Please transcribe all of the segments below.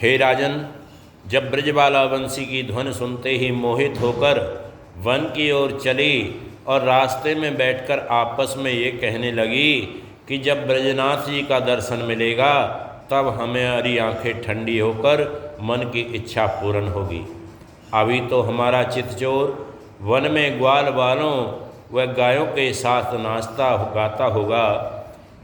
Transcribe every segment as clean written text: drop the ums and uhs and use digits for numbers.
हे राजन, जब ब्रजबाला बंसी की ध्वन सुनते ही मोहित होकर वन की ओर चली और रास्ते में बैठकर आपस में ये कहने लगी कि जब ब्रजनाथ जी का दर्शन मिलेगा तब हमारी आंखें ठंडी होकर मन की इच्छा पूर्ण होगी। अभी तो हमारा चितचोर वन में ग्वाल वालों व गायों के साथ नाचता गाता होगा।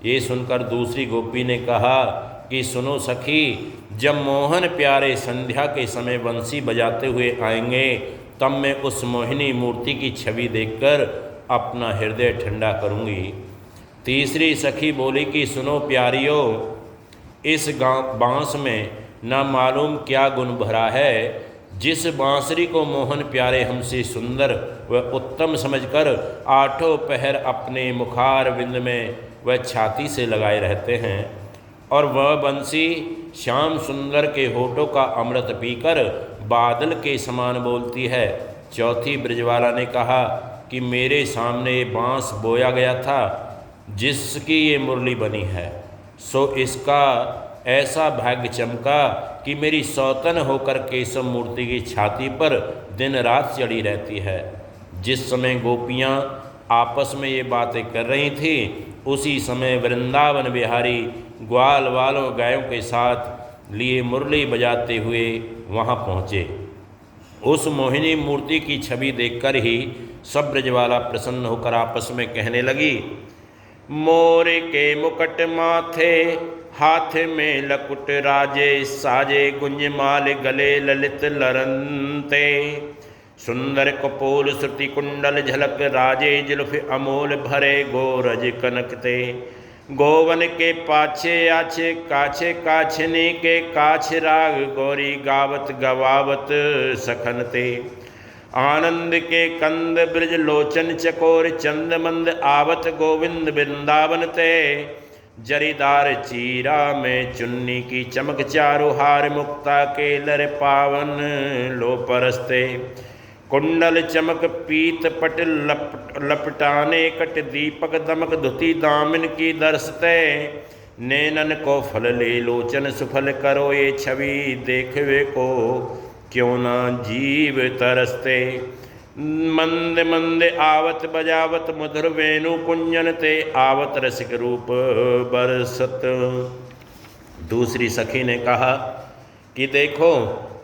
ये सुनकर दूसरी गोपी ने कहा कि सुनो सखी, जब मोहन प्यारे संध्या के समय बंसी बजाते हुए आएंगे तब मैं उस मोहिनी मूर्ति की छवि देखकर अपना हृदय ठंडा करूँगी। तीसरी सखी बोली कि सुनो प्यारियों, इस बाँस में ना मालूम क्या गुण भरा है। जिस बांसुरी को मोहन प्यारे हमसे सुंदर व उत्तम समझकर आठों पहर अपने मुखार बिंद में व छाती से लगाए रहते हैं, और वह बंसी श्याम सुंदर के होठों का अमृत पीकर बादल के समान बोलती है। चौथी ब्रजवाला ने कहा कि मेरे सामने ये बाँस बोया गया था जिसकी ये मुरली बनी है, सो इसका ऐसा भाग्य चमका कि मेरी सौतन होकर केशव मूर्ति की छाती पर दिन रात चढ़ी रहती है। जिस समय गोपियाँ आपस में ये बातें कर रही थी उसी समय वृंदावन बिहारी ग्वाल वालों गायों के साथ लिए मुरली बजाते हुए वहाँ पहुँचे। उस मोहिनी मूर्ति की छवि देखकर ही सब ब्रजवाला प्रसन्न होकर आपस में कहने लगी, मोर के मुकुट माथे हाथ में लकुट राजे, साजे गुंजमाल गले ललित लरंते, सुंदर कपोल श्रुति कुंडल झलक राजे, जुल्फ अमोल भरे गोरज कनकते, गोवन के पाछे आछे काछे काछने के काछ राग, गौरी गावत गवावत सखनते, आनंद के कंद ब्रज लोचन चकोर, चंद मंद आवत गोविंद वृंदावन ते, जरीदार चीरा में चुन्नी की चमक चारु हार, मुक्ता के लर पावन लो परस्ते, कुंडल चमक पीत पट लपटाने कट, दीपक दमक धुति दामिन की दर्शते, नैनन को फल ले लोचन सुफल करो, ये छवि देखवे को क्यों ना जीव तरसते, मंद मंद आवत बजावत मधुर वेणु कुंजन ते, आवत रसिक रूप बरसत। दूसरी सखी ने कहा कि देखो,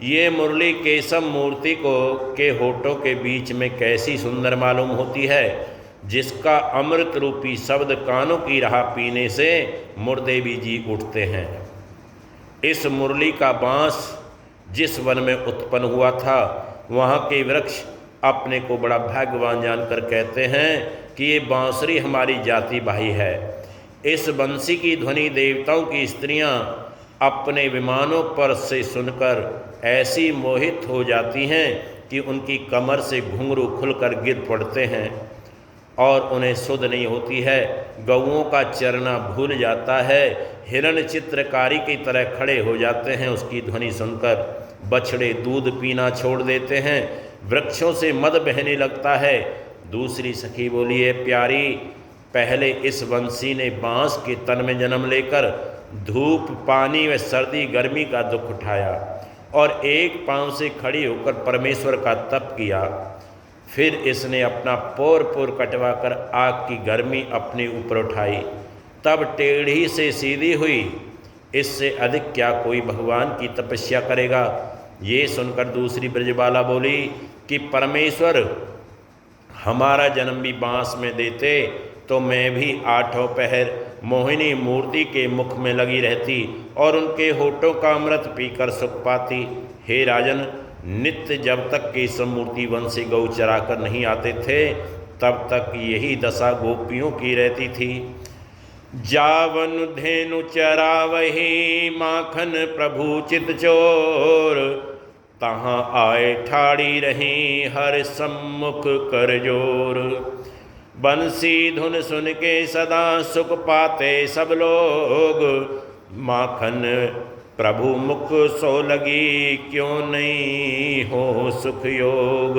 ये मुरली केशव मूर्ति को के होठों के बीच में कैसी सुंदर मालूम होती है, जिसका अमृत रूपी शब्द कानों की राह पीने से मुर्दे भी जी उठते हैं। इस मुरली का बाँस जिस वन में उत्पन्न हुआ था वहाँ के वृक्ष अपने को बड़ा भाग्यवान जानकर कहते हैं कि ये बांसुरी हमारी जाति भाई है। इस बंसी की ध्वनि देवताओं की स्त्रियां अपने विमानों पर से सुनकर ऐसी मोहित हो जाती हैं कि उनकी कमर से घुंघरू खुलकर गिर पड़ते हैं और उन्हें सुध नहीं होती है। गौओं का चरना भूल जाता है, हिरण चित्रकारी की तरह खड़े हो जाते हैं उसकी ध्वनि सुनकर। बछड़े दूध पीना छोड़ देते हैं, वृक्षों से मद बहने लगता है। दूसरी सखी बोली, है प्यारी, पहले इस बंसी ने बाँस के तन में जन्म लेकर धूप पानी व सर्दी गर्मी का दुख उठाया और एक पाँव से खड़ी होकर परमेश्वर का तप किया। फिर इसने अपना पोर पोर कटवा कर आग की गर्मी अपने ऊपर उठाई, तब टेढ़ी से सीधी हुई। इससे अधिक क्या कोई भगवान की तपस्या करेगा। ये सुनकर दूसरी ब्रजबाला बोली कि परमेश्वर हमारा जन्म भी बाँस में देते तो मैं भी आठों पहर मोहिनी मूर्ति के मुख में लगी रहती और उनके होठों का अमृत पीकर सुख पाती। हे राजन, नित्य जब तक केशव मूर्ति वन से गौ चरा कर नहीं आते थे तब तक यही दशा गोपियों की रहती थी। जावन धेनु चरावही माखन प्रभु चित चोर, तहाँ आए ठाड़ी रही हर सम्मुख कर जोर। बंसी धुन सुन के सदा सुख पाते सब लोग, माखन प्रभु मुख सो लगी क्यों नहीं हो सुख योग।